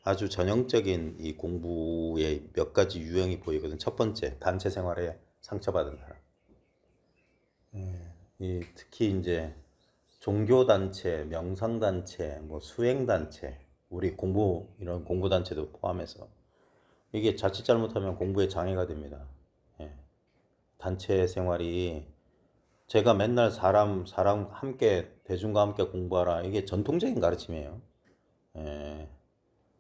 아주 전형적인 이 공부의 몇 가지 유형이 보이거든. 첫 번째, 단체 생활에 상처받은 사람. 이 특히 이제 종교단체, 명상단체, 뭐 수행단체, 우리 공부, 이런 공부단체도 포함해서 이게 자칫 잘못하면 공부에 장애가 됩니다. 예. 단체 생활이 제가 맨날 사람 함께, 대중과 함께 공부하라. 이게 전통적인 가르침이에요. 예.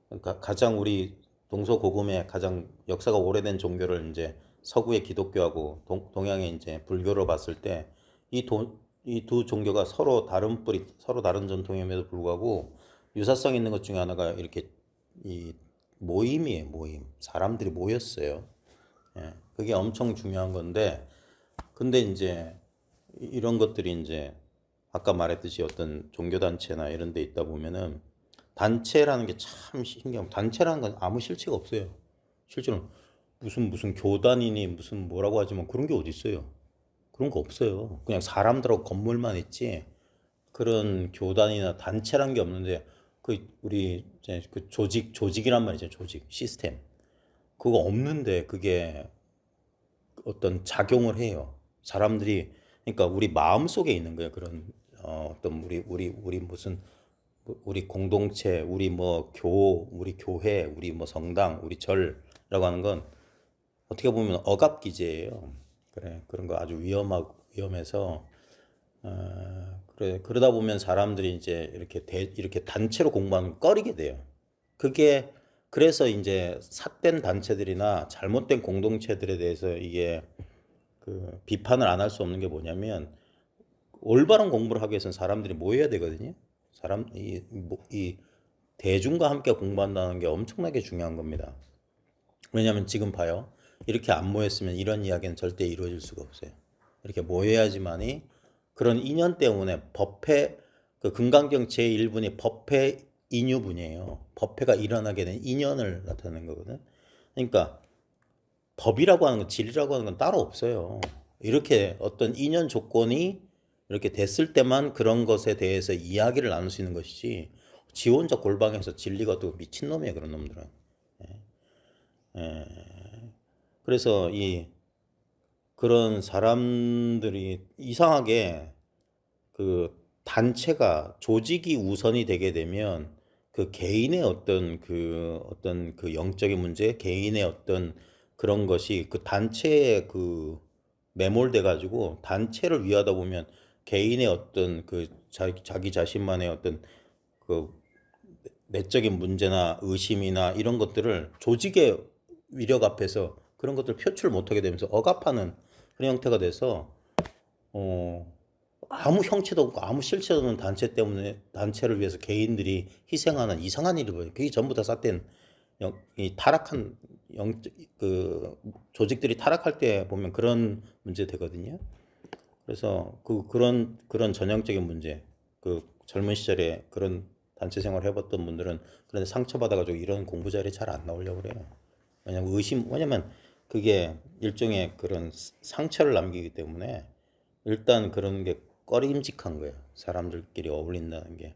그러니까 가장 우리 동서고금의 가장 역사가 오래된 종교를 이제 서구의 기독교하고 동양의 이제 불교로 봤을 때 이 두 종교가 서로 다른 뿌리, 서로 다른 전통임에도 불구하고 유사성 있는 것 중에 하나가 이렇게 이 모임이에요, 모임. 사람들이 모였어요. 예. 그게 엄청 중요한 건데, 근데 이제 이런 것들이 이제 아까 말했듯이 어떤 종교단체나 이런 데 있다 보면은 단체라는 게 참 신기한, 단체라는 건 아무 실체가 없어요. 실제로 무슨 교단이니 무슨 뭐라고 하지만 그런 게 어디 있어요. 그런 거 없어요. 그냥 사람들하고 건물만 있지 그런 교단이나 단체란 게 없는데, 그 우리 이제 그 조직이란 말이죠. 조직 시스템 그거 없는데 그게 어떤 작용을 해요. 사람들이, 그러니까 우리 마음 속에 있는 거예요. 그런 어떤 우리 무슨 우리 공동체, 우리 교회, 우리 뭐 성당, 우리 절이라고 하는 건 어떻게 보면 억압기제예요. 그래, 그런 거 아주 위험해서, 그래, 그러다 보면 사람들이 이제 이렇게 단체로 공부하면 꺼리게 돼요. 그게, 그래서 이제 삿된 단체들이나 잘못된 공동체들에 대해서 이게 그 비판을 안 할 수 없는 게 뭐냐면, 올바른 공부를 하기 위해서는 사람들이 모여야 되거든요. 이 대중과 함께 공부한다는 게 엄청나게 중요한 겁니다. 왜냐하면 지금 봐요. 이렇게 안 모였으면 이런 이야기는 절대 이루어질 수가 없어요. 이렇게 모여야지만이, 그런 인연 때문에 법회, 그 금강경 제1분이 법회 인유분이에요. 법회가 일어나게 된 인연을 나타내는 거거든. 그러니까 법이라고 하는 건, 진리라고 하는 건 따로 없어요. 이렇게 어떤 인연 조건이 이렇게 됐을 때만 그런 것에 대해서 이야기를 나눌 수 있는 것이지, 지 혼자 골방에서 진리가 또 미친놈이에요, 그런 놈들은. 그래서 그런 사람들이 이상하게 그 단체가, 조직이 우선이 되게 되면 그 개인의 어떤 그 영적인 문제, 개인의 어떤 그런 것이 그 단체에 그 매몰돼 가지고 단체를 위하다 보면 개인의 어떤 그 자기 자신만의 어떤 그 내적인 문제나 의심이나 이런 것들을 조직의 위력 앞에서 그런 것들을 표출 못하게 되면서 억압하는 그런 형태가 돼서, 어, 아무 형체도 없고 아무 실체도 없는 단체 때문에, 단체를 위해서 개인들이 희생하는 이상한 일이 보여요. 그게 전부 다 삿된 이 타락한 그 조직들이 타락할 때 보면 그런 문제 되거든요. 그래서 그런 전형적인 문제, 그 젊은 시절에 그런 단체 생활 해봤던 분들은 그런데 상처받아가지고 이런 공부 자리에 잘 안 나오려고 그래요. 왜냐면 그게 일종의 그런 상처를 남기기 때문에 일단 그런 게 꺼림직한 거예요. 사람들끼리 어울린다는 게.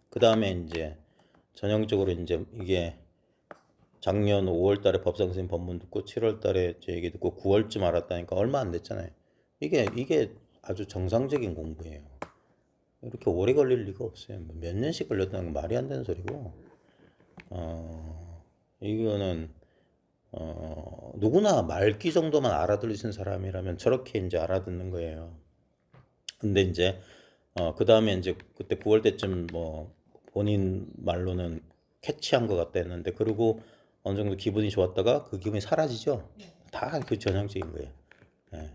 그 다음에 이제 전형적으로 이제 이게 작년 5월 달에 법상 선생님 법문 듣고 7월 달에 제 얘기 듣고 9월쯤 알았다니까 얼마 안 됐잖아요. 이게 아주 정상적인 공부예요. 이렇게 오래 걸릴 리가 없어요. 몇 년씩 걸렸다는 건 말이 안 되는 소리고, 이거는 누구나 말귀 정도만 알아들을 수 있는 사람이라면 저렇게 이제 알아듣는 거예요. 근데 이제 그 다음에 이제 그때 9월 때쯤 뭐 본인 말로는 캐치한 것 같다 했는데, 그리고 어느 정도 기분이 좋았다가 그 기분이 사라지죠. 다 그 전형적인 거예요. 예.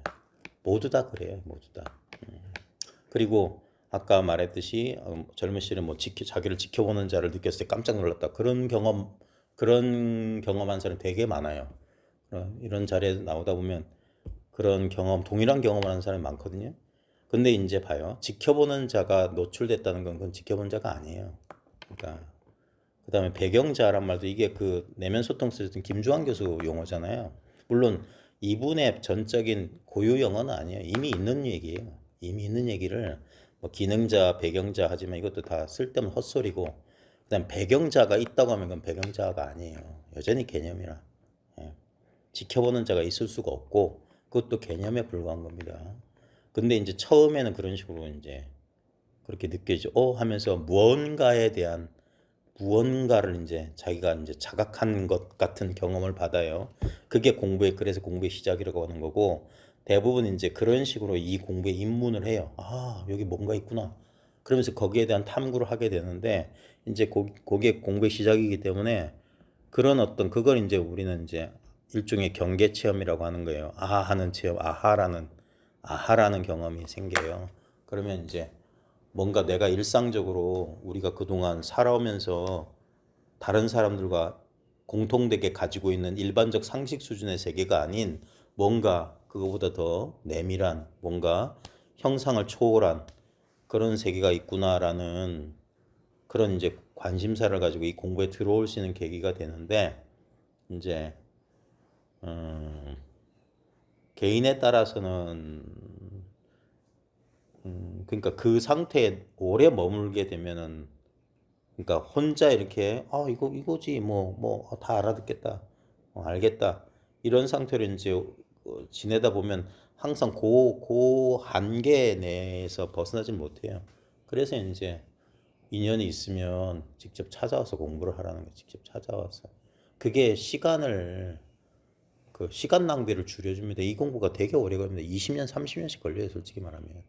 모두 다 그래요. 모두 다. 그리고 아까 말했듯이 젊은 시절에 뭐 자기를 지켜보는 자를 느꼈을 때 깜짝 놀랐다. 그런 경험한 사람 되게 많아요. 이런 자리에 나오다 보면 그런 경험, 동일한 경험을 하는 사람이 많거든요. 근데 이제 봐요. 지켜보는 자가 노출됐다는 건 그건 지켜본 자가 아니에요. 그러니까 그다음에 배경자란 말도 이게 그 내면 소통 쓰던 김주환 교수 용어잖아요. 물론 이분의 전적인 고유 영어는 아니에요. 이미 있는 얘기예요. 이미 있는 얘기를 뭐 기능자, 배경자 하지만 이것도 다 쓸데없는 헛소리고, 일단 배경자가 있다고 하면 그건 배경자가 아니에요. 여전히 개념이라. 예. 지켜보는 자가 있을 수가 없고 그것도 개념에 불과한 겁니다. 근데 이제 처음에는 그런 식으로 이제 그렇게 느껴지죠. 하면서 무언가에 대한 무언가를 이제 자기가 이제 자각한 것 같은 경험을 받아요. 그게 그래서 공부의 시작이라고 하는 거고, 대부분 이제 그런 식으로 이 공부에 입문을 해요. 아, 여기 뭔가 있구나. 그러면서 거기에 대한 탐구를 하게 되는데, 이제 그게 공부의 시작이기 때문에 그런 그걸 이제 우리는 이제 일종의 경계 체험이라고 하는 거예요. 아하 하는 체험, 아하라는 경험이 생겨요. 그러면 이제 뭔가 내가 일상적으로 우리가 그동안 살아오면서 다른 사람들과 공통되게 가지고 있는 일반적 상식 수준의 세계가 아닌 뭔가 그거보다 더 내밀한 뭔가 형상을 초월한 그런 세계가 있구나라는 그런 이제 관심사를 가지고 이 공부에 들어올 수 있는 계기가 되는데 이제 개인에 따라서는 그러니까 그 상태에 오래 머물게 되면은 그러니까 혼자 이렇게 이거지 뭐 다 알아듣겠다 알겠다 이런 상태로 이제 지내다 보면 항상 그 한계 내에서 벗어나지 못해요. 그래서 이제 인연이 있으면 직접 찾아와서 공부를 하라는 거예요. 직접 찾아와서 그게 시간 낭비를 줄여줍니다. 이 공부가 되게 오래 걸립니다. 20년 30년씩 걸려요. 솔직히 말하면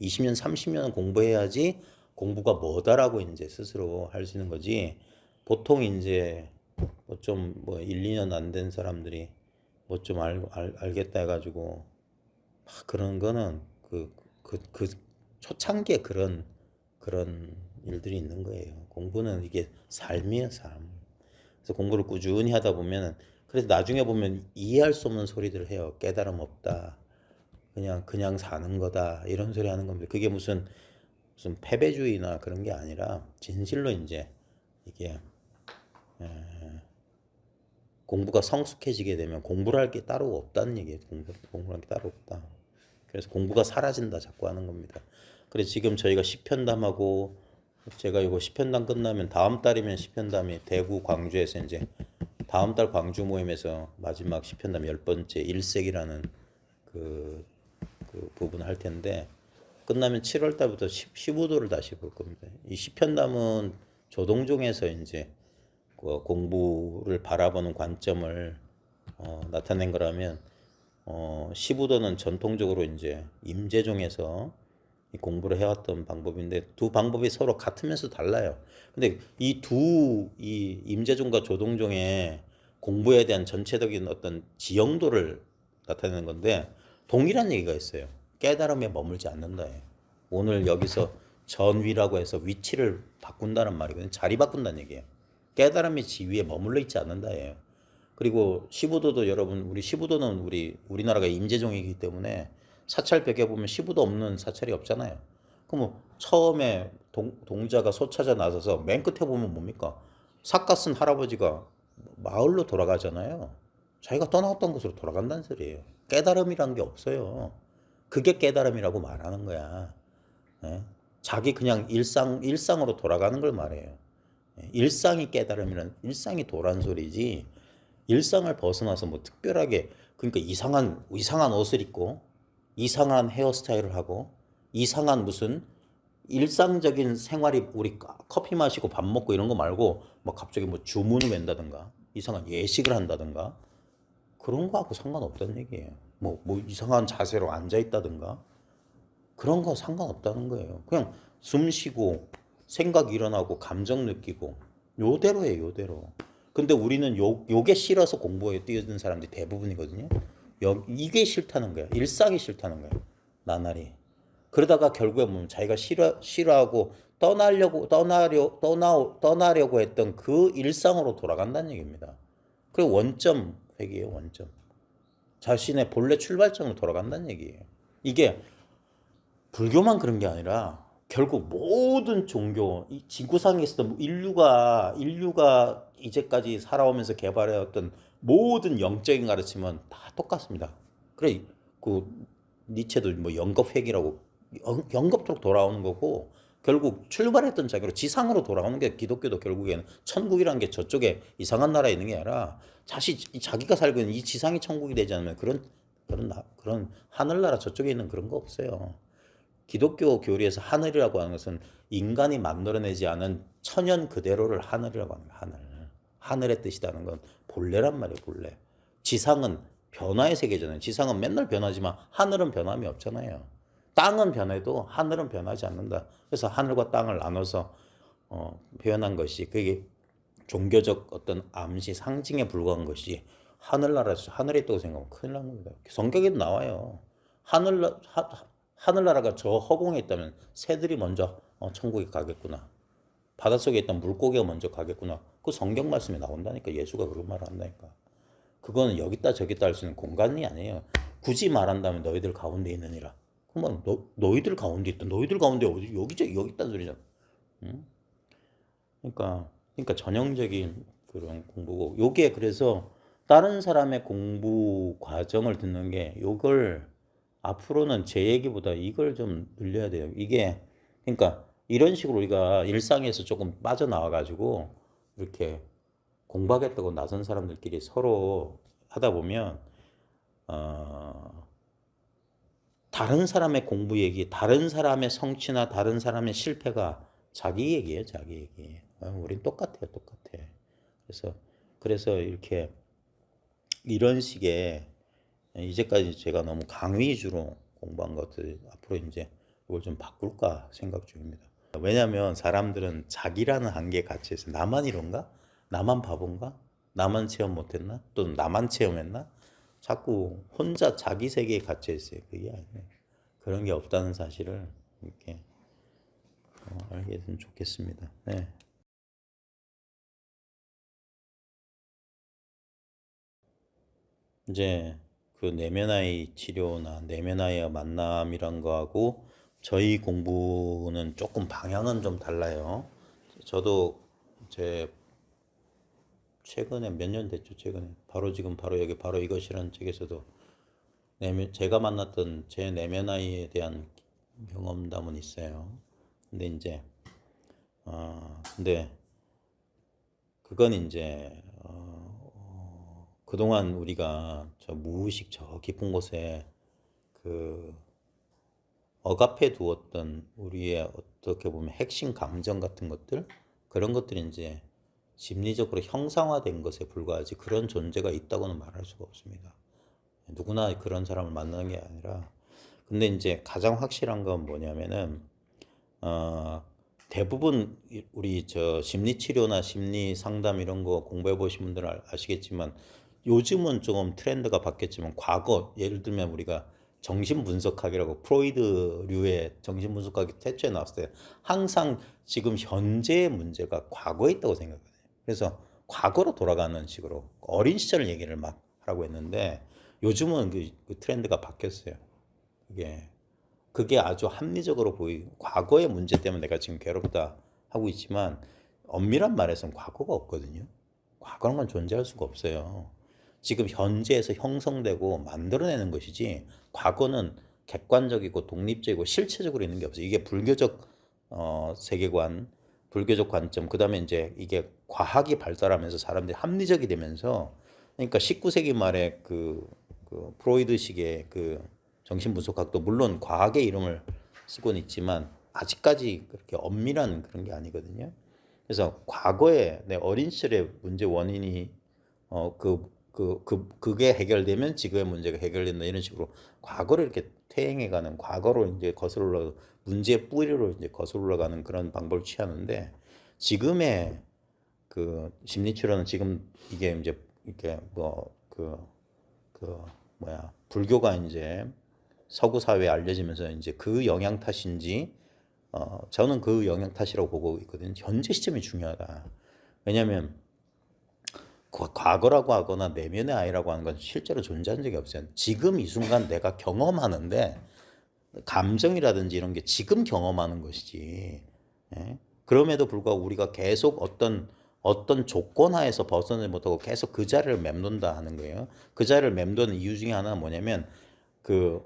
20년 30년 공부해야지 공부가 뭐다라고 이제 스스로 할 수 있는 거지. 보통 이제 뭐 좀 1, 2년 안 된 사람들이 뭐 좀 알겠다 해가지고 막 그런 거는 그 초창기에 그런 일들이 있는 거예요. 공부는 이게 삶이에요, 삶. 그래서 공부를 꾸준히 하다 보면은 그래서 나중에 보면 이해할 수 없는 소리들을 해요. 깨달음 없다. 그냥 사는 거다. 이런 소리 하는 겁니다. 그게 무슨 패배주의나 그런 게 아니라 진실로 이제 이게 공부가 성숙해지게 되면 공부를 할 게 따로 없다는 얘기예요. 공부할 게 따로 없다. 그래서 공부가 사라진다 자꾸 하는 겁니다. 그래서 지금 저희가 시편담하고 제가 이거 시편담 끝나면 다음 달이면 시편담이 대구 광주에서 이제 다음 달 광주 모임에서 마지막 시편담 10번째 일색이라는 그, 그 부분을 할 텐데 끝나면 7월 달부터 15도를 다시 볼 겁니다. 이 시편담은 조동종에서 이제 그 공부를 바라보는 관점을 나타낸 거라면 15도는 전통적으로 이제 임재종에서 이 공부를 해왔던 방법인데 두 방법이 서로 같으면서 달라요. 근데 이 임재종과 조동종의 공부에 대한 전체적인 어떤 지형도를 나타내는 건데 동일한 얘기가 있어요. 깨달음에 머물지 않는다예요. 오늘 여기서 전위라고 해서 위치를 바꾼다는 말이거든요. 자리 바꾼다는 얘기예요. 깨달음의 지위에 머물러 있지 않는다예요. 그리고 시부도도 여러분 우리 시부도는 우리나라가 임재종이기 때문에 사찰 벽에 보면 시부도 없는 사찰이 없잖아요. 그럼 뭐 처음에 동자가 소차자 나서서 맨 끝에 보면 뭡니까? 삿갓 쓴 할아버지가 마을로 돌아가잖아요. 자기가 떠나왔던 곳으로 돌아간다는 소리예요. 깨달음이란 게 없어요. 그게 깨달음이라고 말하는 거야. 예? 자기 그냥 일상으로 돌아가는 걸 말해요. 예? 일상이 도란 소리지. 일상을 벗어나서 뭐 특별하게 그러니까 이상한 옷을 입고 이상한 헤어스타일을 하고 이상한 무슨 일상적인 생활이 우리 커피 마시고 밥 먹고 이런 거 말고 막 갑자기 뭐 주문을 웬다든가 이상한 예식을 한다든가 그런 거하고 상관없다는 얘기예요. 뭐 이상한 자세로 앉아 있다든가 그런 거 상관없다는 거예요. 그냥 숨 쉬고 생각 일어나고 감정 느끼고 요대로예요, 요대로. 근데 우리는 요게 싫어서 공부에 뛰어든 사람들이 대부분이거든요. 이게 싫다는 거야. 일상이 싫다는 거야. 나날이. 그러다가 결국에 보면 자기가 싫어하고 떠나려고 했던 그 일상으로 돌아간다는 얘기입니다. 그게 원점 회귀예요, 원점. 자신의 본래 출발점으로 돌아간다는 얘기예요. 이게 불교만 그런 게 아니라 결국 모든 종교, 이 지구상에서도 인류가 이제까지 살아오면서 개발해왔던 모든 영적인 가르침은 다 똑같습니다. 그래, 그 니체도 뭐 영겁 회귀라고 영겁도록 돌아오는 거고 결국 출발했던 자기로 지상으로 돌아오는 게 기독교도 결국에는 천국이라는 게 저쪽에 이상한 나라에 있는 게 아니라 자기가 살고 있는 이 지상이 천국이 되지 않으면 그런 하늘나라 저쪽에 있는 그런 거 없어요. 기독교 교리에서 하늘이라고 하는 것은 인간이 만들어내지 않은 천연 그대로를 하늘이라고 합니다. 하늘의 뜻이라는 건 본래란 말이에요. 본래. 지상은 변화의 세계잖아요. 지상은 맨날 변하지만 하늘은 변함이 없잖아요. 땅은 변해도 하늘은 변하지 않는다. 그래서 하늘과 땅을 나눠서 표현한 것이 그게 종교적 어떤 암시 상징에 불과한 것이 하늘에 있다고 생각하면 큰일 난 겁니다. 성경에도 나와요. 하늘나라가 저 허공에 있다면 새들이 먼저 천국에 가겠구나. 바닷속에 있던 물고기가 먼저 가겠구나. 그 성경 말씀에 나온다니까. 예수가 그런 말을 한다니까. 그거는 여기다 저기다 할 수 있는 공간이 아니에요. 굳이 말한다면 너희들 가운데 있느니라. 그러면 너희들 가운데 있다. 너희들 가운데 어디 여기 있다는 소리잖아. 응? 그러니까 전형적인 그런 공부고 요게 그래서 다른 사람의 공부 과정을 듣는 게 요걸 앞으로는 제 얘기보다 이걸 좀 늘려야 돼요. 이게 그러니까 이런 식으로 우리가 일상에서 조금 빠져나와 가지고 이렇게 공부하겠다고 나선 사람들끼리 서로 하다 보면 다른 사람의 공부 얘기, 다른 사람의 성취나 다른 사람의 실패가 자기 얘기예요, 자기 얘기. 우린 똑같아요, 똑같아. 그래서 이렇게 이런 식의 이제까지 제가 너무 강의 위주로 공부한 것들 앞으로 이제 이걸 좀 바꿀까 생각 중입니다. 왜냐하면 사람들은 자기라는 한계에 갇혀 있어요. 나만 이런가? 나만 바본가? 나만 체험 못했나? 또는 나만 체험했나? 자꾸 혼자 자기 세계에 갇혀 있어요. 그게 아니에요. 그런 게 없다는 사실을 이렇게 알게 되면 좋겠습니다. 네. 이제 그 내면아이 치료나 내면아이와 만남이란 거하고 저희 공부는 조금 방향은 좀 달라요. 저도 제 최근에 몇 년 됐죠. 최근에 바로 여기 바로 이것이라는 책에서도 제가 만났던 제 내면아이에 대한 경험담은 있어요. 근데 이제 근데 그건 이제 그동안 우리가 저 무의식 저 깊은 곳에 그 억압해 두었던 우리의 어떻게 보면 핵심 감정 같은 것들 그런 것들이 이제 심리적으로 형상화된 것에 불과하지 그런 존재가 있다고는 말할 수가 없습니다. 누구나 그런 사람을 만나는 게 아니라 근데 이제 가장 확실한 건 뭐냐면은 대부분 우리 저 심리 치료나 심리 상담 이런 거 공부해 보신 분들은 아시겠지만 요즘은 조금 트렌드가 바뀌었지만 과거 예를 들면 우리가 정신분석학이라고 프로이드류의 정신분석학이 태초에 나왔을 때 항상 지금 현재의 문제가 과거에 있다고 생각해요. 그래서 과거로 돌아가는 식으로 어린 시절 얘기를 막 하라고 했는데 요즘은 그 트렌드가 바뀌었어요. 그게 아주 합리적으로 보이고 과거의 문제 때문에 내가 지금 괴롭다 하고 있지만 엄밀한 말에서는 과거가 없거든요. 과거란 건 존재할 수가 없어요. 지금 현재에서 형성되고 만들어내는 것이지 과거는 객관적이고 독립적이고 실체적으로 있는 게 없어요. 이게 불교적 세계관, 불교적 관점, 그 다음에 이제 이게 과학이 발달하면서 사람들이 합리적이 되면서 그러니까 19세기 말에 그 프로이드식의 그 정신분석학도 물론 과학의 이름을 쓰고는 있지만 아직까지 그렇게 엄밀한 그런 게 아니거든요. 그래서 과거에 내 어린 시절의 문제 원인이 그게 해결되면 지금의 문제가 해결된다 이런 식으로 과거를 이렇게 퇴행해가는 과거로 이제 거슬러 문제의 뿌리로 이제 거슬러 올라가는 그런 방법을 취하는데 지금의 그 심리치료는 지금 이게 이제 이렇게 불교가 이제 서구 사회에 알려지면서 이제 그 영향 탓인지 저는 그 영향 탓이라고 보고 있거든요. 현재 시점이 중요하다. 왜냐하면 과거라고 하거나 내면의 아이라고 하는 건 실제로 존재한 적이 없어요. 지금 이 순간 내가 경험하는데 감정이라든지 이런 게 지금 경험하는 것이지. 예? 그럼에도 불구하고 우리가 계속 어떤 조건 하에서 벗어나지 못하고 계속 그 자리를 맴돈다 하는 거예요. 그 자리를 맴도는 이유 중에 하나는 뭐냐면 그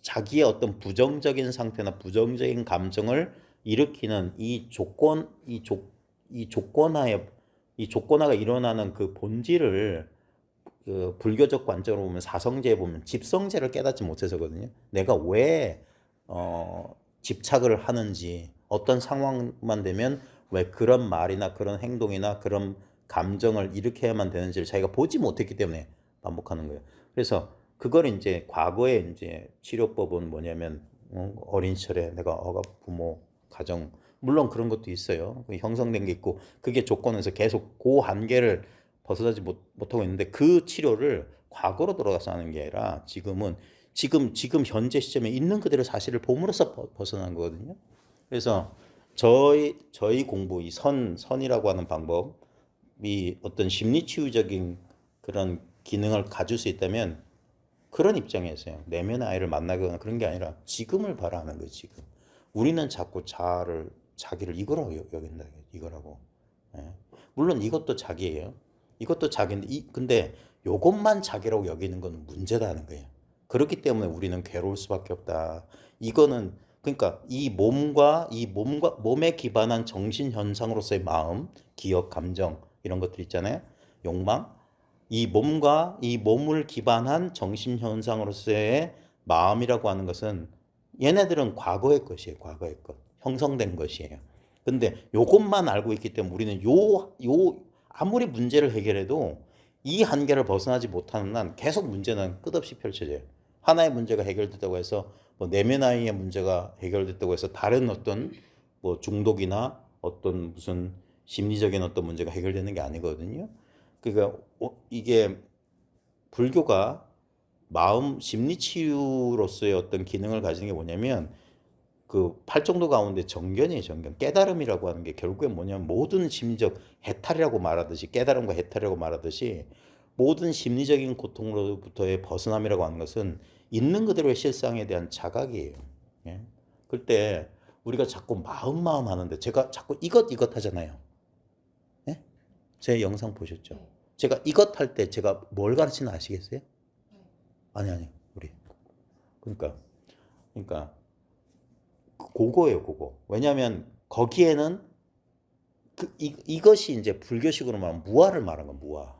자기의 어떤 부정적인 상태나 부정적인 감정을 일으키는 이 조건화가 일어나는 그 본질을 그 불교적 관점으로 보면 사성제에 보면 집성제를 깨닫지 못해서거든요. 내가 왜 집착을 하는지 어떤 상황만 되면 왜 그런 말이나 그런 행동이나 그런 감정을 일으켜야만 되는지를 자기가 보지 못했기 때문에 반복하는 거예요. 그래서 그걸 이제 과거에 이제 치료법은 뭐냐면 어린 시절에 내가 부모 가정 물론 그런 것도 있어요. 형성된 게 있고 그게 조건에서 계속 그 한계를 벗어나지 못하고 있는데 그 치료를 과거로 돌아가서 하는 게 아니라 지금 현재 시점에 있는 그대로 사실을 봄으로써 벗어난 거거든요. 그래서 저희 공부 이 선이라고 하는 방법이 어떤 심리치유적인 그런 기능을 가질 수 있다면 그런 입장에서요. 내면의 아이를 만나거나 그런 게 아니라 지금을 바라는 거예요. 지금. 우리는 자꾸 자기를 이거라고 여긴다. 이거라고. 예. 물론 이것도 자기예요. 이것도 자기인데 근데 요것만 자기라고 여기는 건 문제다는 거예요. 그렇기 때문에 우리는 괴로울 수밖에 없다. 이거는 그러니까 몸에 기반한 정신 현상으로서의 마음, 기억, 감정 이런 것들 있잖아요. 욕망. 이 몸을 기반한 정신 현상으로서의 마음이라고 하는 것은 얘네들은 과거의 것이에요. 과거의 것. 형성된 것이에요. 근데 요것만 알고 있기 때문에 우리는 아무리 문제를 해결해도 이 한계를 벗어나지 못하는 한 계속 문제는 끝없이 펼쳐져요. 하나의 문제가 해결됐다고 해서 뭐 내면 아이의 문제가 해결됐다고 해서 다른 어떤 뭐 중독이나 어떤 무슨 심리적인 어떤 문제가 해결되는 게 아니거든요. 그러니까 이게 불교가 마음 심리 치유로서의 어떤 기능을 가지는 게 뭐냐면 그 팔정도 가운데 정견이에요. 정견. 깨달음이라고 하는 게 결국엔 뭐냐면 모든 심리적 해탈이라고 말하듯이 깨달음과 해탈이라고 말하듯이 모든 심리적인 고통으로부터의 벗어남이라고 하는 것은 있는 그대로의 실상에 대한 자각이에요. 예? 그때 우리가 자꾸 마음 하는데 제가 자꾸 이것 하잖아요. 예? 제 영상 보셨죠? 제가 이것 할 때 제가 뭘 가르치나 아시겠어요? 아니 우리 그러니까 그거예요, 그거. 왜냐하면 거기에는 이것이 이제 불교식으로 말하면 무아를 말하는 거야, 무아.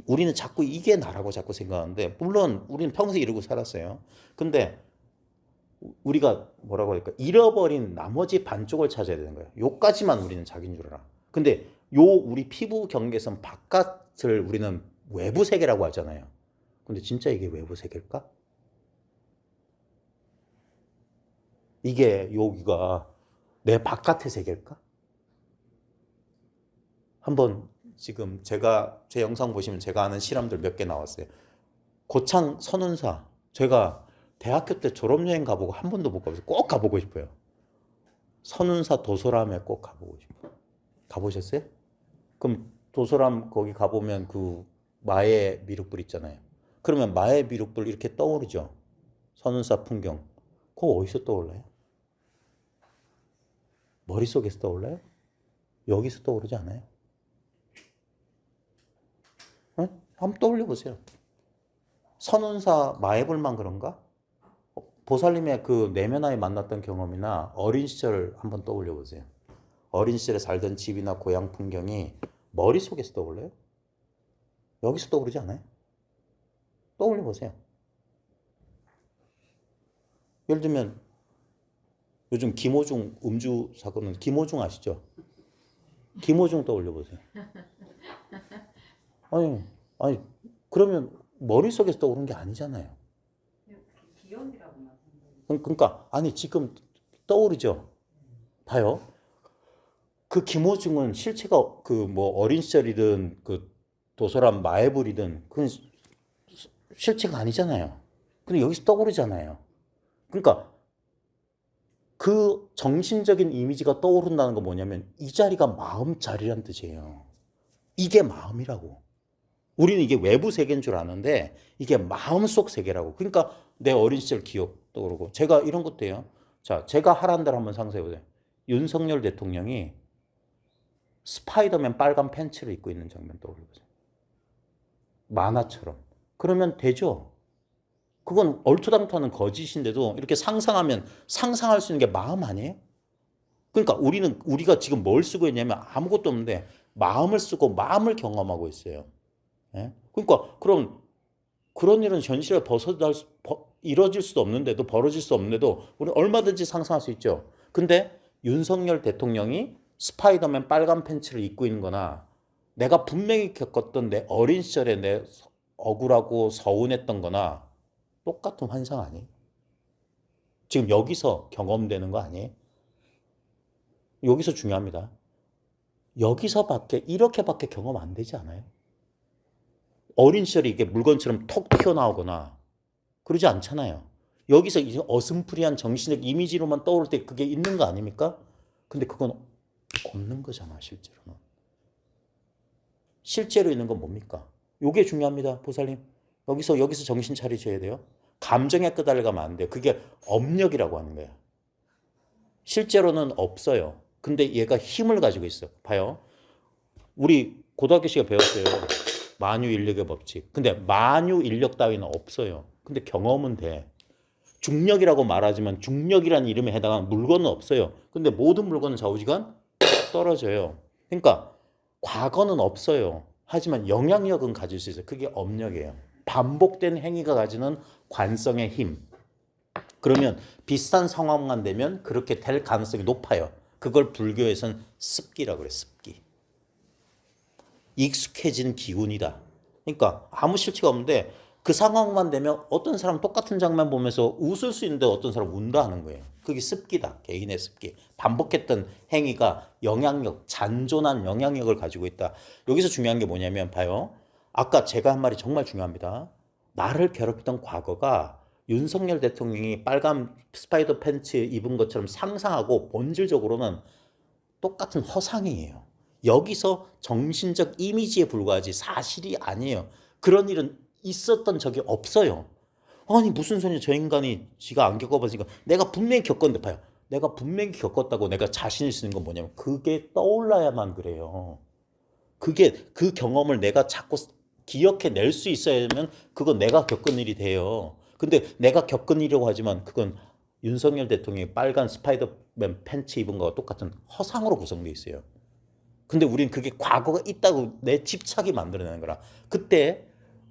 우리는 자꾸 이게 나라고 자꾸 생각하는데 물론 우리는 평생 이러고 살았어요. 근데 우리가 뭐라고 할까? 잃어버린 나머지 반쪽을 찾아야 되는 거예요. 요까지만 우리는 자기인 줄 알아. 근데 우리 피부 경계선 바깥을 우리는 외부 세계라고 하잖아요. 근데 진짜 이게 외부 세계일까? 이게 여기가 내 바깥의 세계일까? 한번 지금 제 영상 보시면 제가 아는 실험들 몇 개 나왔어요. 고창 선운사. 제가 대학교 때 졸업여행 가보고 한 번도 못 가봐서 꼭 가보고 싶어요. 선운사 도소람에 꼭 가보고 싶어요. 가보셨어요? 그럼 도소람 거기 가보면 그 마의 미륵불 있잖아요. 그러면 마의 미륵불 이렇게 떠오르죠. 선운사 풍경. 그거 어디서 떠올라요? 머릿속에서 떠올라요? 여기서 떠오르지 않아요? 응? 한번 떠올려 보세요. 선운사 마애불만 그런가? 보살님의 그 내면아에 만났던 경험이나 어린 시절 한번 떠올려 보세요. 어린 시절에 살던 집이나 고향 풍경이 머릿속에서 떠올라요? 여기서 떠오르지 않아요? 떠올려 보세요. 예를 들면 요즘 김호중 음주 사건은 김호중 아시죠? 김호중 떠올려 보세요. 아니 그러면 머릿속에서 떠오르는 게 아니잖아요. 기억이라고 말하는 그러니까 아니 지금 떠오르죠. 봐요. 그 김호중은 실체가 그 뭐 어린 시절이든 그 도서람 마애불이든 그건 실체가 아니잖아요. 근데 여기서 떠오르잖아요. 그러니까 그 정신적인 이미지가 떠오른다는 건 뭐냐면 이 자리가 마음 자리란 뜻이에요. 이게 마음이라고. 우리는 이게 외부 세계인 줄 아는데 이게 마음속 세계라고. 그러니까 내 어린 시절 기억 떠오르고 제가 이런 것도 해요. 자, 제가 하라는 대로 한번 상상해 보세요. 윤석열 대통령이 스파이더맨 빨간 팬츠를 입고 있는 장면 떠올려 보세요. 만화처럼. 그러면 되죠. 그건 얼토당토하는 거짓인데도 이렇게 상상하면 상상할 수 있는 게 마음 아니에요? 그러니까 우리가 지금 뭘 쓰고 있냐면 아무것도 없는데 마음을 쓰고 마음을 경험하고 있어요. 예? 그러니까 그럼 그런 일은 현실에 이뤄질 수도 없는데도 벌어질 수 없는데도 우리는 얼마든지 상상할 수 있죠. 근데 윤석열 대통령이 스파이더맨 빨간 팬츠를 입고 있는 거나 내가 분명히 겪었던 내 어린 시절에 내 억울하고 서운했던 거나 똑같은 환상 아니에요? 지금 여기서 경험되는 거 아니에요? 여기서 중요합니다. 여기서밖에 이렇게밖에 경험 안 되지 않아요? 어린 시절에 이게 물건처럼 톡 튀어나오거나 그러지 않잖아요. 여기서 이제 어슴푸리한 정신적 이미지로만 떠오를 때 그게 있는 거 아닙니까? 근데 그건 없는 거잖아, 실제로는. 실제로 있는 건 뭡니까? 요게 중요합니다, 보살님. 여기서 정신 차리셔야 돼요. 감정에 끄달려가면 안 돼요. 그게 업력이라고 하는 거예요. 실제로는 없어요. 근데 얘가 힘을 가지고 있어. 봐요. 우리 고등학교 시간에 배웠어요. 만유인력의 법칙. 근데 만유인력 따위는 없어요. 근데 경험은 돼. 중력이라고 말하지만 중력이라는 이름에 해당하는 물건은 없어요. 근데 모든 물건은 좌우지간 떨어져요. 그러니까 과거는 없어요. 하지만 영향력은 가질 수 있어요. 그게 업력이에요. 반복된 행위가 가지는 관성의 힘. 그러면 비슷한 상황만 되면 그렇게 될 가능성이 높아요. 그걸 불교에서는 습기라고 그래요. 습기. 익숙해진 기운이다. 그러니까 아무 실체가 없는데 그 상황만 되면 어떤 사람 똑같은 장면 보면서 웃을 수 있는데 어떤 사람 운다 하는 거예요. 그게 습기다. 개인의 습기. 반복했던 행위가 영향력, 잔존한 영향력을 가지고 있다. 여기서 중요한 게 뭐냐면 봐요. 아까 제가 한 말이 정말 중요합니다. 나를 괴롭히던 과거가 윤석열 대통령이 빨간 스파이더 팬츠 입은 것처럼 상상하고 본질적으로는 똑같은 허상이에요. 여기서 정신적 이미지에 불과하지 사실이 아니에요. 그런 일은 있었던 적이 없어요. 아니 무슨 소리야, 저 인간이 지가 안 겪어봤으니까. 내가 분명히 겪었는데 봐요. 내가 분명히 겪었다고 내가 자신을 쓰는 건 뭐냐면 그게 떠올라야만 그래요. 그게 그 경험을 내가 자꾸 기억해낼 수 있어야면 그건 내가 겪은 일이 돼요. 근데 내가 겪은 일이라고 하지만 그건 윤석열 대통령이 빨간 스파이더맨 팬츠 입은 거와 똑같은 허상으로 구성되어 있어요. 근데 우리는 그게 과거가 있다고 내 집착이 만들어내는 거라. 그때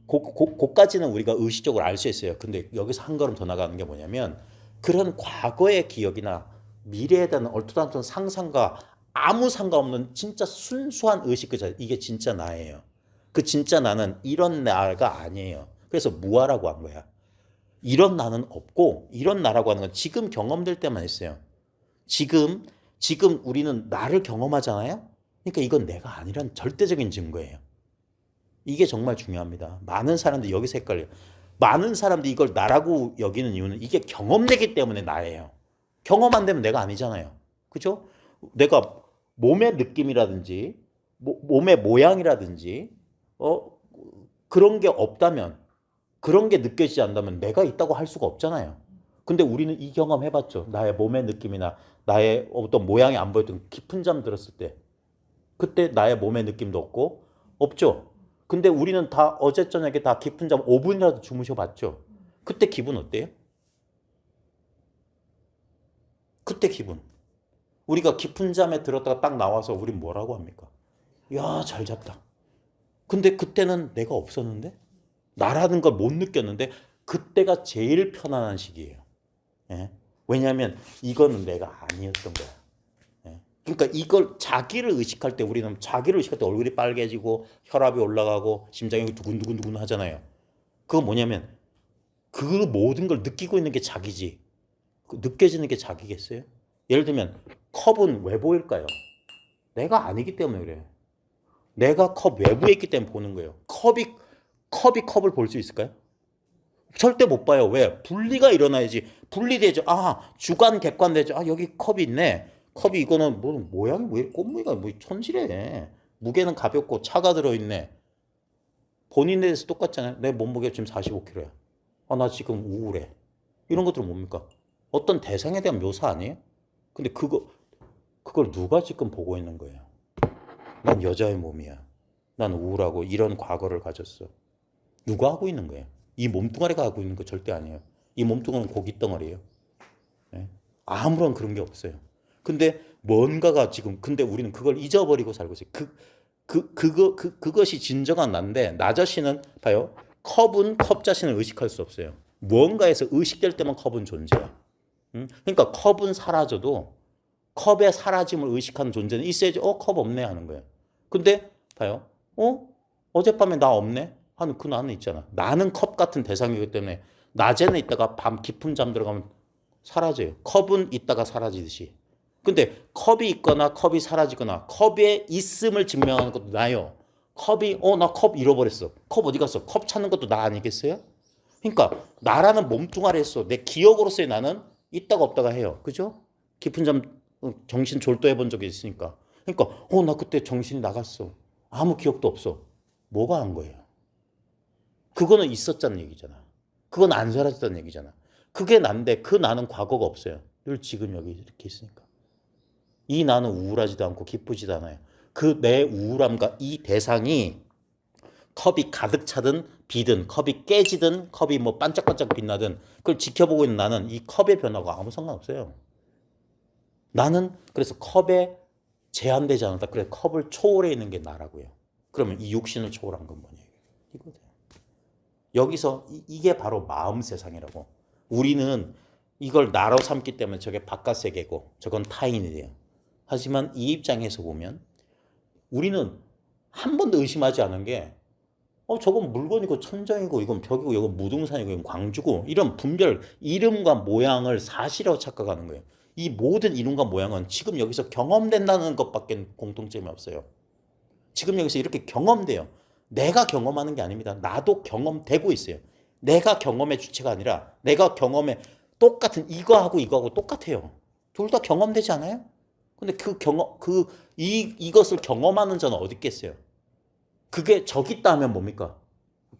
그까지는 우리가 의식적으로 알 수 있어요. 근데 여기서 한 걸음 더 나가는 게 뭐냐면 그런 과거의 기억이나 미래에 대한 얼토당토한 상상과 아무 상관없는 진짜 순수한 의식 그 자체, 이게 진짜 나예요. 그 진짜 나는 이런 나가 아니에요. 그래서 무아라고 한 거야. 이런 나는 없고 이런 나라고 하는 건 지금 경험될 때만 있어요. 지금 우리는 나를 경험하잖아요. 그러니까 이건 내가 아니란 절대적인 증거예요. 이게 정말 중요합니다. 많은 사람들이 여기서 헷갈려요. 많은 사람들이 이걸 나라고 여기는 이유는 이게 경험되기 때문에 나예요. 경험 안 되면 내가 아니잖아요. 그죠? 내가 몸의 느낌이라든지 몸의 모양이라든지 그런 게 없다면, 그런 게 느껴지지 않는다면 내가 있다고 할 수가 없잖아요. 근데 우리는 이 경험 해봤죠. 나의 몸의 느낌이나 나의 어떤 모양이 안 보였던 깊은 잠 들었을 때 그때 나의 몸의 느낌도 없고 없죠. 근데 우리는 다 어제 저녁에 다 깊은 잠 5분이라도 주무셔 봤죠. 그때 기분 어때요? 그때 기분. 우리가 깊은 잠에 들었다가 딱 나와서 우린 뭐라고 합니까? 야, 잘 잤다. 근데 그때는 내가 없었는데? 나라는 걸 못 느꼈는데 그때가 제일 편안한 시기예요. 예? 왜냐하면 이거는 내가 아니었던 거야. 예? 그러니까 이걸 자기를 의식할 때 우리는 자기를 의식할 때 얼굴이 빨개지고 혈압이 올라가고 심장이 두근두근 하잖아요. 그건 뭐냐면 그 모든 걸 느끼고 있는 게 자기지. 느껴지는 게 자기겠어요? 예를 들면 컵은 왜 보일까요? 내가 아니기 때문에 그래요. 내가 컵 외부에 있기 때문에 보는 거예요. 컵이 컵을 볼 수 있을까요? 절대 못 봐요. 왜? 분리가 일어나야지. 분리되죠. 아, 주관, 객관 되죠. 아, 여기 컵이 있네. 컵이 이거는 뭐 모양이 뭐 꽃무늬가 뭐 천지래. 무게는 가볍고 차가 들어있네. 본인에 대해서 똑같잖아요. 내 몸무게 지금 45kg야. 아, 나 지금 우울해. 이런 것들은 뭡니까? 어떤 대상에 대한 묘사 아니에요? 근데 그걸 누가 지금 보고 있는 거예요? 난 여자의 몸이야. 난 우울하고 이런 과거를 가졌어. 누가 하고 있는 거예요? 이 몸뚱아리가 하고 있는 거 절대 아니에요. 이 몸뚱아리는 고기 덩어리예요. 예? 아무런 그런 게 없어요. 근데 뭔가가 지금 근데 우리는 그걸 잊어버리고 살고 있어요. 그것이 진정한 나인데 나 자신은 봐요. 컵은 컵 자신을 의식할 수 없어요. 무언가에서 의식될 때만 컵은 존재야. 그러니까 컵은 사라져도 컵의 사라짐을 의식하는 존재는 있어야지 컵 없네 하는 거예요. 근데 봐요. 어젯밤에 나 없네 하는 그 나는 있잖아. 나는 컵 같은 대상이기 때문에 낮에는 있다가 밤 깊은 잠 들어가면 사라져요. 컵은 있다가 사라지듯이. 근데 컵이 있거나 컵이 사라지거나 컵에 있음을 증명하는 것도 나요. 컵이 나 컵 잃어버렸어. 컵 어디 갔어? 컵 찾는 것도 나 아니겠어요? 그러니까 나라는 몸뚱아리에서 내 기억으로서의 나는 있다가 없다가 해요. 그죠? 깊은 잠 정신 졸도해 본 적이 있으니까. 그러니까 나 그때 정신이 나갔어. 아무 기억도 없어. 뭐가 한 거예요? 그거는 있었다는 얘기잖아. 그건 안 사라졌다는 얘기잖아. 그게 난데 그 나는 과거가 없어요. 늘 지금 여기 이렇게 있으니까. 이 나는 우울하지도 않고 기쁘지도 않아요. 그 내 우울함과 이 대상이 컵이 가득 차든 비든 컵이 깨지든 컵이 뭐 반짝반짝 빛나든 그걸 지켜보고 있는 나는 이 컵의 변화가 아무 상관없어요. 나는 그래서 컵에 제한되지 않았다. 그래 컵을 초월해 있는 게 나라고요. 그러면 이 육신을 초월한 건 뭐냐 이거죠. 여기서 이게 바로 마음 세상이라고. 우리는 이걸 나로 삼기 때문에 저게 바깥 세계고 저건 타인이래요. 하지만 이 입장에서 보면 우리는 한 번도 의심하지 않은 게 저건 물건이고 천장이고 이건 벽이고 이건 무등산이고 이건 광주고 이런 분별 이름과 모양을 사실이라고 착각하는 거예요. 이 모든 이름과 모양은 지금 여기서 경험된다는 것밖에 공통점이 없어요. 지금 여기서 이렇게 경험돼요. 내가 경험하는 게 아닙니다. 나도 경험되고 있어요. 내가 경험의 주체가 아니라 내가 경험에 똑같은 이거하고 이거하고 똑같아요. 둘 다 경험되지 않아요? 근데 이것을 경험하는 자는 어디 있겠어요? 그게 저기 있다 하면 뭡니까?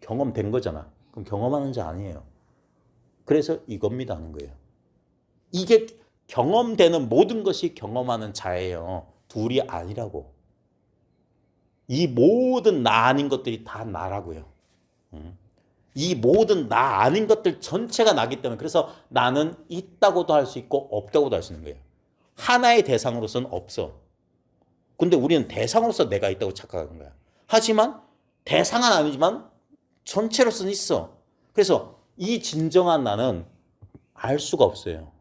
경험된 거잖아. 그럼 경험하는 자 아니에요. 그래서 이겁니다 하는 거예요. 이게 경험되는 모든 것이 경험하는 자예요. 둘이 아니라고. 이 모든 나 아닌 것들이 다 나라고요. 이 모든 나 아닌 것들 전체가 나기 때문에 그래서 나는 있다고도 할 수 있고 없다고도 할 수 있는 거예요. 하나의 대상으로서는 없어. 근데 우리는 대상으로서 내가 있다고 착각하는 거야. 하지만 대상은 아니지만 전체로서는 있어. 그래서 이 진정한 나는 알 수가 없어요.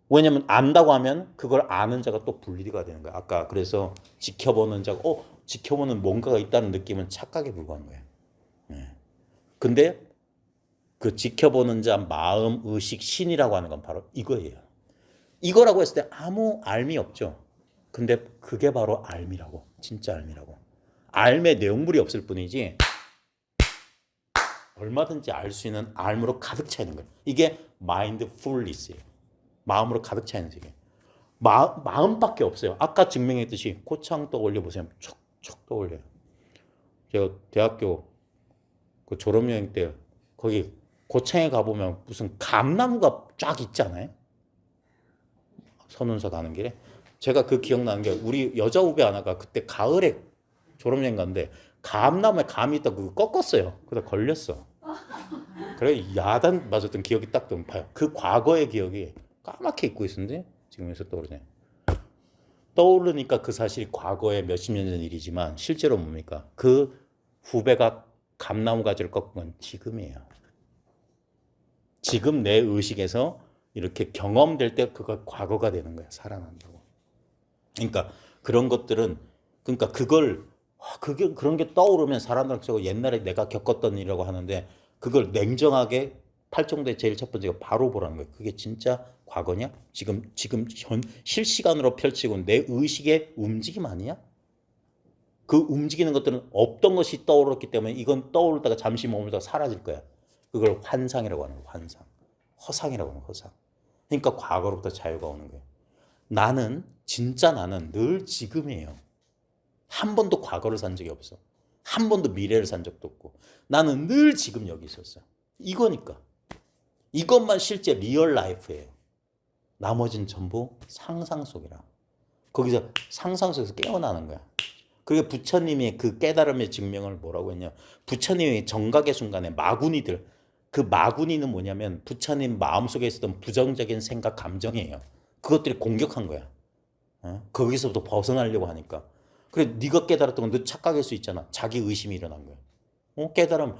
왜냐면 안다고 하면 그걸 아는 자가 또 분리가 되는 거야. 아까 그래서 지켜보는 자가 지켜보는 뭔가가 있다는 느낌은 착각에 불과한 거예요. 네. 근데 그 지켜보는 자 마음, 의식, 신이라고 하는 건 바로 이거예요. 이거라고 했을 때 아무 알미 없죠. 근데 그게 바로 알미라고. 진짜 알미라고. 알매 내용물이 없을 뿐이지 얼마든지 알 수 있는 알므로 가득 차 있는 거예요. 이게 마인드풀리스예요. 마음으로 가득 차 있는 세계. 마음밖에 없어요. 아까 증명했듯이 고창 떠올려 보세요. 촉촉 떠올려요. 제가 대학교 그 졸업여행 때 거기 고창에 가보면 무슨 감나무가 쫙 있지 않아요? 선운사 가는 길에. 제가 그 기억나는 게 우리 여자 후배 하나가 그때 가을에 졸업여행 갔는데 감나무에 감이 있다고 그거 꺾었어요. 그러다 걸렸어. 그래 야단 맞았던 기억이 딱 봐요. 그 과거의 기억이 까맣게 잊고 있었는데 지금에서 떠오르네. 떠오르니까 그 사실이 과거의 몇십 년 전 일이지만 실제로 뭡니까? 그 후배가 감나무 가지를 꺾은 건 지금이에요. 지금 내 의식에서 이렇게 경험될 때 그가 과거가 되는 거야. 살아난다고. 그러니까 그런 것들은 그러니까 그게 그런 게 떠오르면 사람들은 옛날에 내가 겪었던 일이라고 하는데 그걸 냉정하게 팔정도의 제일 첫 번째가 바로 보라는 거예요. 그게 진짜 과거냐? 지금 실시간으로 펼치고 내 의식의 움직임 아니야? 그 움직이는 것들은 없던 것이 떠오르기 때문에 이건 떠오르다가 잠시 머물다가 사라질 거야. 그걸 환상이라고 하는 거야. 환상. 허상이라고 하는 거야. 허상. 그러니까 과거로부터 자유가 오는 거예요. 진짜 나는 늘 지금이에요. 한 번도 과거를 산 적이 없어. 한 번도 미래를 산 적도 없고 나는 늘 지금 여기 있었어. 이거니까. 이것만 실제 리얼 라이프예요. 나머지는 전부 상상 속이라. 거기서 상상 속에서 깨어나는 거야. 그게 부처님이 그 깨달음의 증명을 뭐라고 했냐. 부처님이 정각의 순간에 마구니들 그 마구니는 뭐냐면 부처님 마음속에 있었던 부정적인 생각, 감정이에요. 그것들이 공격한 거야. 거기서부터 벗어나려고 하니까. 그래, 네가 깨달았던 건 너 착각일 수 있잖아. 자기 의심이 일어난 거야. 깨달으면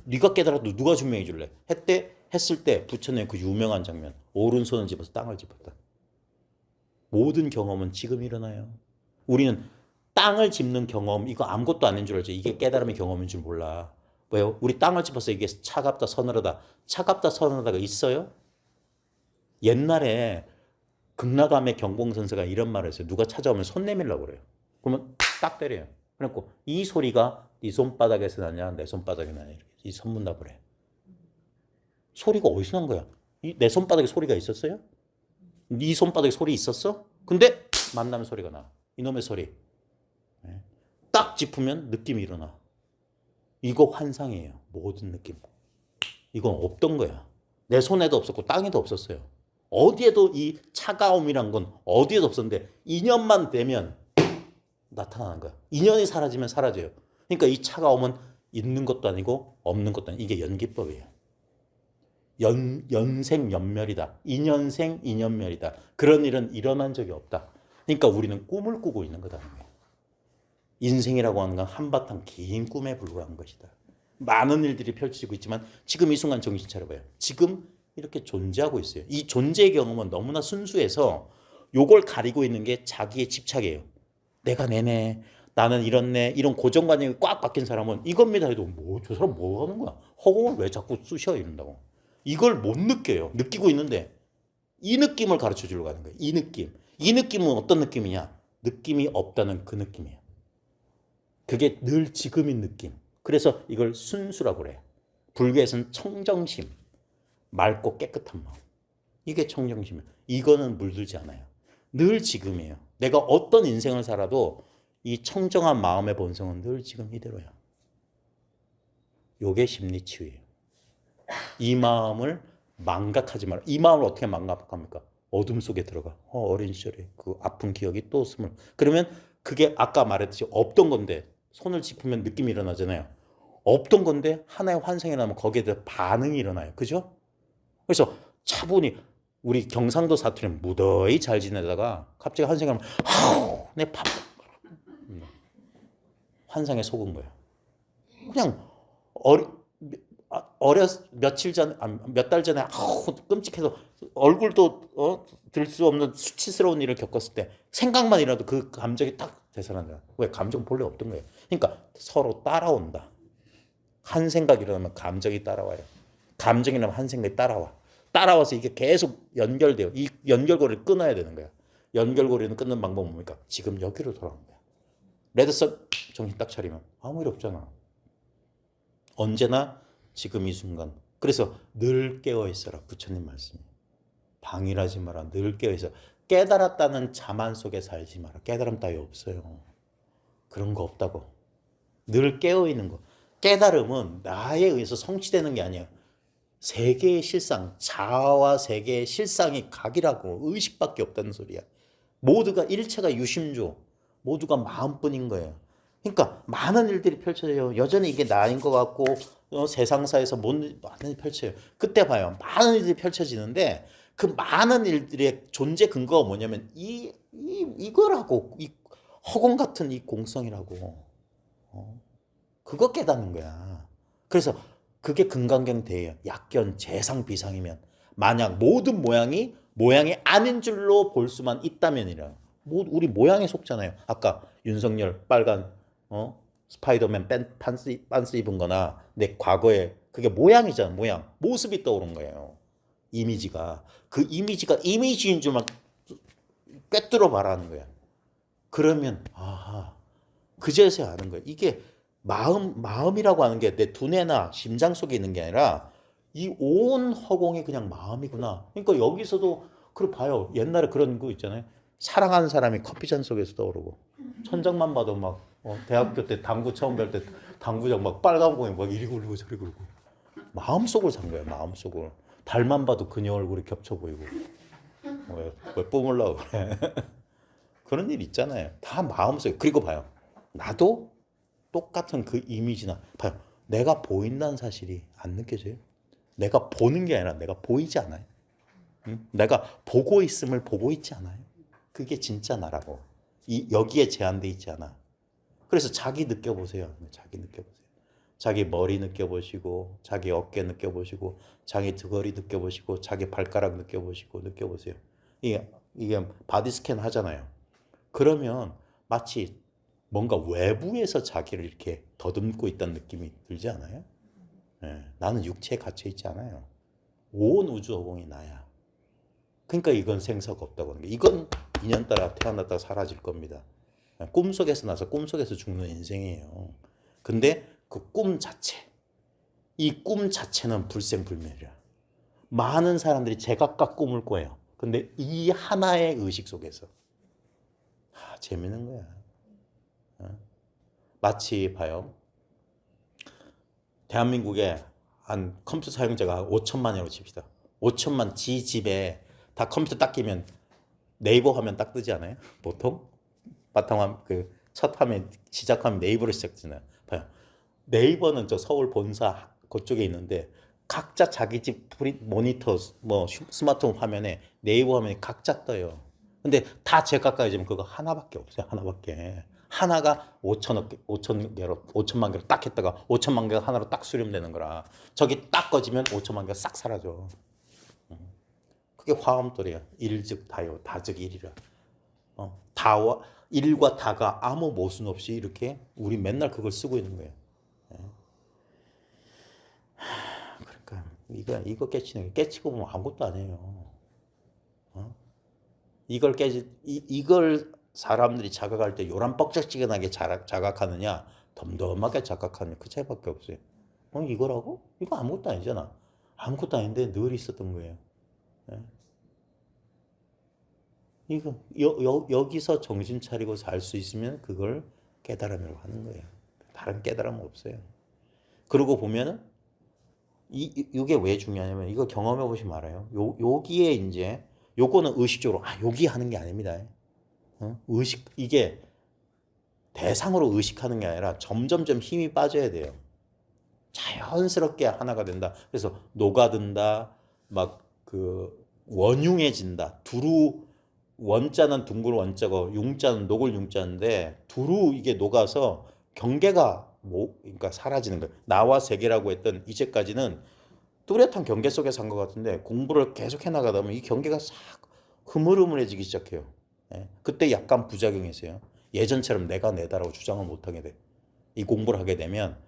네가 깨달아도 누가 증명해 줄래? 했을 때 부처님 그 유명한 장면, 오른손을 집어서 땅을 짚었다. 모든 경험은 지금 일어나요. 우리는 땅을 짚는 경험, 이거 아무것도 아닌 줄 알죠. 이게 깨달음의 경험인 줄 몰라. 왜요? 우리 땅을 짚어서 이게 차갑다, 서늘하다. 차갑다, 서늘하다가 있어요? 옛날에 극락암의 경봉선생가 이런 말을 했어요. 누가 찾아오면 손 내밀라고 그래요. 그러면 딱 때려요. 그래갖고 이 소리가 네 손바닥에서 나냐, 내 손바닥에 나냐, 이렇게 이 선문답을 해. 소리가 어디서 난 거야? 내 손바닥에 소리가 있었어요? 네 손바닥에 소리 있었어? 근데 만나면 소리가 나. 이놈의 소리. 딱 짚으면 느낌이 일어나. 이거 환상이에요. 모든 느낌. 이건 없던 거야. 내 손에도 없었고 땅에도 없었어요. 어디에도 이 차가움이란 건 어디에도 없었는데 인연만 되면 나타나는 거야. 인연이 사라지면 사라져요. 그러니까 이 차가움은 있는 것도 아니고 없는 것도 아니고 이게 연기법이에요. 연생연멸이다. 인연생 인연멸이다. 그런 일은 일어난 적이 없다. 그러니까 우리는 꿈을 꾸고 있는 거다. 인생이라고 하는 건 한바탕 긴 꿈에 불과한 것이다. 많은 일들이 펼쳐지고 있지만 지금 이 순간 정신 차려봐요. 지금 이렇게 존재하고 있어요. 이 존재의 경험은 너무나 순수해서 요걸 가리고 있는 게 자기의 집착이에요. 내가 내네, 나는 이렇네, 이런 고정관념이 꽉 박힌 사람은 이겁니다 해도 저 사람 뭐 하는 거야? 허공을 왜 자꾸 쑤셔 이런다고. 이걸 못 느껴요. 느끼고 있는데 이 느낌을 가르쳐 주려고 하는 거예요. 이 느낌. 이 느낌은 어떤 느낌이냐? 느낌이 없다는 그 느낌이에요. 그게 늘 지금인 느낌. 그래서 이걸 순수라고 그래요. 불교에서는 청정심, 맑고 깨끗한 마음. 이게 청정심이에요. 이거는 물들지 않아요. 늘 지금이에요. 내가 어떤 인생을 살아도 이 청정한 마음의 본성은 늘 지금 이대로야. 요게 심리치유예요. 이 마음을 망각하지 마라. 이 마음을 어떻게 망각합니까? 어둠 속에 들어가. 어린 시절에 그 아픈 기억이 또 스물. 그러면 그게 아까 말했듯이 없던 건데 손을 짚으면 느낌이 일어나잖아요. 없던 건데 하나의 환상이 나면 거기에 대해 반응이 일어나요. 그죠? 그래서 차분히 우리 경상도 사투리는 무더히 잘 지내다가 갑자기 환상이 나면 내 밥 환상에 속은 거예요. 그냥 며칠 전, 몇 달 전에 끔찍해서 얼굴도 들 수 없는 수치스러운 일을 겪었을 때 생각만 이라도 그 감정이 딱 되살아나요. 왜? 감정 본래 없던 거예요. 그러니까 서로 따라온다. 한 생각이 일어나면 감정이 따라와요. 감정이 나면 한 생각이 따라와. 따라와서 이게 계속 연결돼요. 이 연결고리를 끊어야 되는 거야. 연결고리는 끊는 방법은 뭡니까? 지금 여기로 돌아오는 거야. 레드썬 정신 딱 차리면 아무 일 없잖아. 언제나 지금 이 순간. 그래서 늘 깨어있어라. 부처님 말씀이. 방일하지 마라. 늘 깨어있어. 깨달았다는 자만 속에 살지 마라. 깨달음 따위 없어요. 그런 거 없다고. 늘 깨어있는 거. 깨달음은 나에 의해서 성취되는 게 아니야. 세계의 실상, 자아와 세계의 실상이 각이라고. 의식밖에 없다는 소리야. 모두가 일체가 유심조. 모두가 마음뿐인 거예요. 그러니까 많은 일들이 펼쳐져요. 여전히 이게 나인 것 같고 세상사에서 많은 일이 펼쳐요. 그때 봐요. 많은 일들이 펼쳐지는데 그 많은 일들의 존재 근거가 뭐냐면 이거라고. 이 허공 같은 이 공성이라고. 그거 깨닫는 거야. 그래서 그게 금강경대예요. 약견, 재상, 비상이면 만약 모든 모양이 아닌 줄로 볼 수만 있다면이라. 우리 모양에 속잖아요. 아까 윤석열 빨간 스파이더맨 반스 입은 거나 내 과거에 그게 모양이잖아. 모양. 모습이 떠오른 거예요. 이미지가. 그 이미지가 이미지인 줄만 꿰뚫어 봐라는 거야. 그러면 그제서야 아는 거야. 이게 마음이라고 하는 게 내 두뇌나 심장 속에 있는 게 아니라 이 온 허공이 그냥 마음이구나. 그러니까 여기서도 그걸 봐요. 옛날에 그런 거 있잖아요. 사랑하는 사람이 커피잔 속에서 떠오르고 천장만 봐도 막 대학교 때 당구 처음 배울 때 당구장 막 빨간 공에 막 이리 굴리고 저리 굴리고 마음속을 산 거야. 마음속을. 달만 봐도 그녀 얼굴이 겹쳐 보이고 왜 뿜으려고 그래. 그런 일 있잖아요. 다 마음속에. 그리고 봐요. 나도 똑같은 그 이미지나 봐요. 내가 보인다는 사실이 안 느껴져요? 내가 보는 게 아니라 내가 보이지 않아요. 응? 내가 보고 있음을 보고 있지 않아요. 그게 진짜 나라고. 여기에 제한돼 있지 않아. 그래서 자기 느껴보세요. 자기 느껴보세요. 자기 머리 느껴보시고, 자기 어깨 느껴보시고, 자기 등허리 느껴보시고, 자기 발가락 느껴보세요. 이게 바디 스캔 하잖아요. 그러면 마치 뭔가 외부에서 자기를 이렇게 더듬고 있다는 느낌이 들지 않아요? 네, 나는 육체에 갇혀 있지 않아요. 온 우주 허공이 나야. 그러니까 이건 생사가 없다고 하는 게, 이건 인연 따라 태어났다가 사라질 겁니다. 꿈속에서 나서 꿈속에서 죽는 인생이에요. 근데 그 꿈 자체, 이 꿈 자체는 불생불멸이야. 많은 사람들이 제각각 꿈을 꿔요. 근데 이 하나의 의식 속에서 재밌는 거야. 마치 봐요. 대한민국에 한 컴퓨터 사용자가 5천만이라고 칩시다. 5천만 지 집에 다 컴퓨터 딱 끼면 네이버 화면 딱 뜨지 않아요? 보통 바탕화면 첫 화면 시작하면 네이버로 시작되잖아요. 봐요. 네이버는 저 서울 본사 그쪽에 있는데 각자 자기 집 모니터 뭐 스마트폰 화면에 네이버 화면이 각자 떠요. 근데 다 제각각이지만 그거 하나밖에 없어요. 하나밖에. 하나가 5천만 개로 딱 했다가 5천만 개가 하나로 딱 수렴되는 거라. 저기 딱 꺼지면 5천만 개가 싹 사라져. 그게 화엄돌이야. 일즉 다요, 다즉 일이라. 다와 일과 다가 아무 모순 없이 이렇게 우리 맨날 그걸 쓰고 있는 거예요. 그러니까 이거 깨치고 보면 아무것도 아니에요. 이걸 사람들이 자각할 때 요란 뻑적지근하게 자각하느냐, 덤덤하게 자각하느냐, 그 차이밖에 없어요. 이거라고? 이거 아무것도 아니잖아. 아무것도 아닌데 늘 있었던 거예요. 이거 여기서 정신 차리고 살 수 있으면 그걸 깨달음이라고 하는 거예요. 다른 깨달음은 없어요. 그러고 보면은 이게 왜 중요하냐면 이거 경험해 보시면 알아요. 여기에 이제 요거는 의식적으로 여기 하는 게 아닙니다. 이게 대상으로 의식하는 게 아니라 점점점 힘이 빠져야 돼요. 자연스럽게 하나가 된다. 그래서 녹아든다. 막 원흉해진다. 두루 원자는 둥글 원자고 융자는 녹을 융자인데 두루 이게 녹아서 경계가 그러니까 사라지는 거예요. 나와 세계라고 했던 이제까지는 뚜렷한 경계 속에서 한 것 같은데 공부를 계속 해나가다 보면 이 경계가 싹 흐물흐물해지기 시작해요. 그때 약간 부작용이 있어요. 예전처럼 내가 내다라고 주장을 못하게 돼. 이 공부를 하게 되면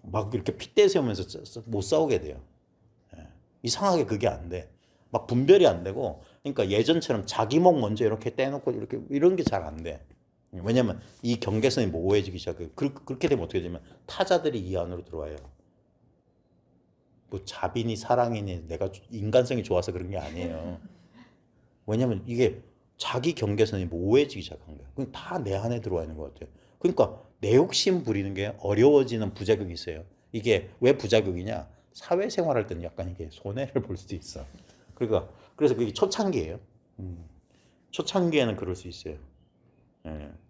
막 이렇게 핏대 세우면서 못 싸우게 돼요. 이상하게 그게 안 돼. 막 분별이 안 되고, 그러니까 예전처럼 자기 목 먼저 이렇게 떼놓고 이렇게 이런 게 잘 안 돼. 왜냐면 이 경계선이 모호해지기 시작해요. 그렇게 되면 어떻게 되면 타자들이 이 안으로 들어와요. 뭐 자비니 사랑이니 내가 인간성이 좋아서 그런 게 아니에요. 왜냐면 이게 자기 경계선이 모호해지기 시작한 거예요. 그럼 다 내 안에 들어와 있는 것 같아요. 그러니까 내 욕심 부리는 게 어려워지는 부작용이 있어요. 이게 왜 부작용이냐? 사회생활할 때는 약간 이게 손해를 볼 수도 있어. 그러니까 그래서 그게 초창기예요. 초창기에는 그럴 수 있어요.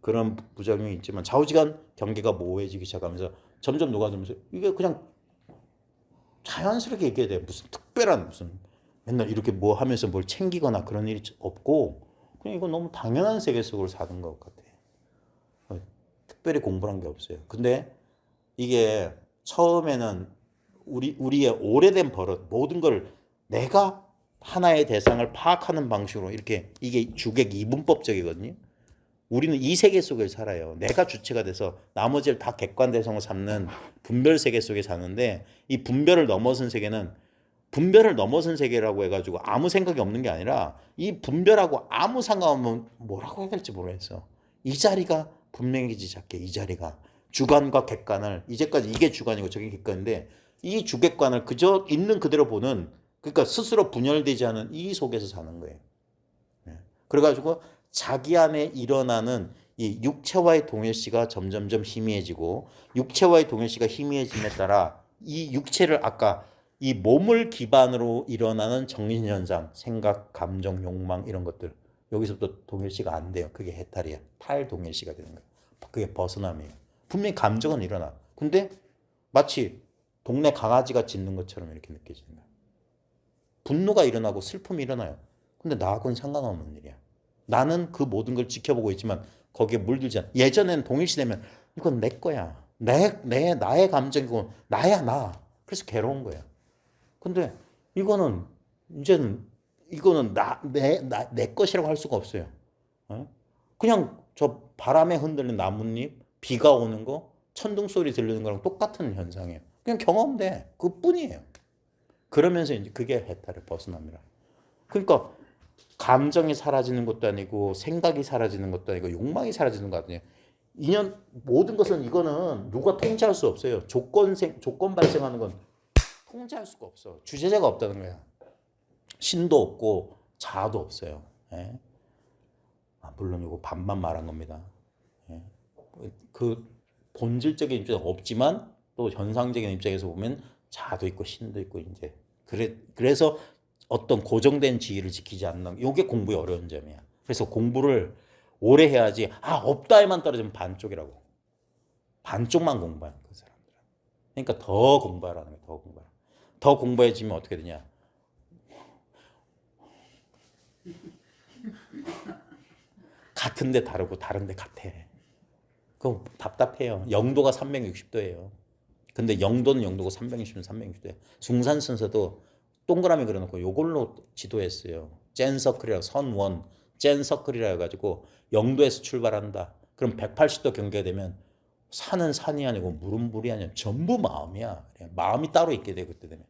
그런 부작용이 있지만 좌우지간 경계가 모호해지기 시작하면서 점점 녹아들면서 이게 그냥 자연스럽게 얘기해야 돼. 무슨 특별한 맨날 이렇게 뭐 하면서 뭘 챙기거나 그런 일이 없고 그냥 이거 너무 당연한 세계 속으로 사는 것 같아. 특별히 공부한 게 없어요. 근데 이게 처음에는 우리의 오래된 버릇 모든 걸 내가 하나의 대상을 파악하는 방식으로 이렇게 이게 주객 이분법적이거든요. 우리는 이 세계 속에 살아요. 내가 주체가 돼서 나머지를 다 객관 대상으로 삼는 분별 세계 속에 사는데 이 분별을 넘어선 세계는 분별을 넘어선 세계라고 해가지고 아무 생각이 없는 게 아니라 이 분별하고 아무 상관없는 뭐라고 해야 될지 모르겠어. 이 자리가 분명해지지 않게 이 자리가 주관과 객관을 이제까지 이게 주관이고 저게 객관인데 이 주객관을 그저 있는 그대로 보는 그러니까 스스로 분열되지 않은 이 속에서 사는 거예요. 그래가지고 자기 안에 일어나는 이 육체와의 동일시가 점점점 희미해지고 육체와의 동일시가 희미해짐에 따라 이 육체를 아까 이 몸을 기반으로 일어나는 정신현상, 생각, 감정, 욕망 이런 것들 여기서부터 동일시가 안 돼요. 그게 해탈이야. 탈동일시가 되는 거야. 그게 벗어남이에요. 분명히 감정은 일어나. 근데 마치 동네 강아지가 짖는 것처럼 이렇게 느껴지는 거야. 분노가 일어나고 슬픔이 일어나요. 근데 나하고는 상관없는 일이야. 나는 그 모든 걸 지켜보고 있지만 거기에 물들지 않아. 예전엔 동일시되면 이건 내 거야. 나의 감정이고 나야 나. 그래서 괴로운 거야. 근데 이거는 이제는 이거는 내 것이라고 할 수가 없어요. 그냥 저 바람에 흔들리는 나뭇잎, 비가 오는 거, 천둥 소리 들리는 거랑 똑같은 현상이에요. 그냥 경험돼. 그뿐이에요. 그러면서 이제 그게 해탈을 벗어납니다. 그러니까 감정이 사라지는 것도 아니고 생각이 사라지는 것도 아니고 욕망이 사라지는 것 아니에요. 모든 것은 이거는 누가 통제할 수 없어요. 조건 발생하는 건 통제할 수가 없어. 주제자가 없다는 거야. 신도 없고 자아도 없어요. 예? 물론 이거 반만 말한 겁니다. 예? 그 본질적인 입장은 없지만 또 현상적인 입장에서 보면 자아도 있고 신도 있고 이제 그래서 어떤 고정된 지위를 지키지 않는 이게 공부의 어려운 점이야. 그래서 공부를 오래 해야지. 없다에만 떨어지면 반쪽이라고. 반쪽만 공부하는 그 사람들은. 그러니까 더 공부하라는 거야. 더 공부하라. 더 공부해지면 어떻게 되냐? 같은데 다르고 다른데 같아. 그거 답답해요. 영도가 360도예요. 근데 0도는 0도고 360은 360도예요. 숭산 순서도 동그라미 그려놓고 요걸로 지도했어요. 젠서클이라고 선원 젠서클이라 해가지고 0도에서 출발한다. 그럼 180도 경계가 되면 산은 산이 아니고 물은 물이 아니야. 전부 마음이야. 마음이 따로 있게 돼 그때 되면.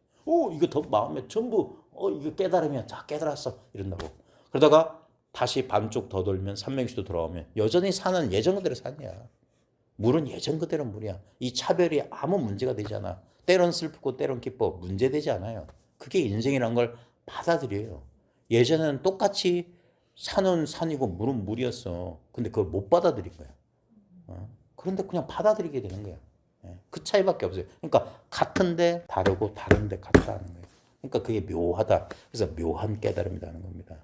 이거 더 마음에 전부 이거 깨달으면 자 깨달았어 이런다고. 그러다가 다시 반쪽 더 돌면 360도 돌아오면 여전히 산은 예전 그대로 산이야. 물은 예전 그대로 물이야. 이 차별이 아무 문제가 되지 않아. 때론 슬프고 때론 기뻐. 문제되지 않아요. 그게 인생이란 걸 받아들여요. 예전에는 똑같이 산은 산이고 물은 물이었어. 근데 그걸 못 받아들인 거야. 그런데 그냥 받아들이게 되는 거야. 그 차이밖에 없어요. 그러니까 같은데 다르고 다른데 같다 하는 거예요. 그러니까 그게 묘하다. 그래서 묘한 깨달음이라는 겁니다.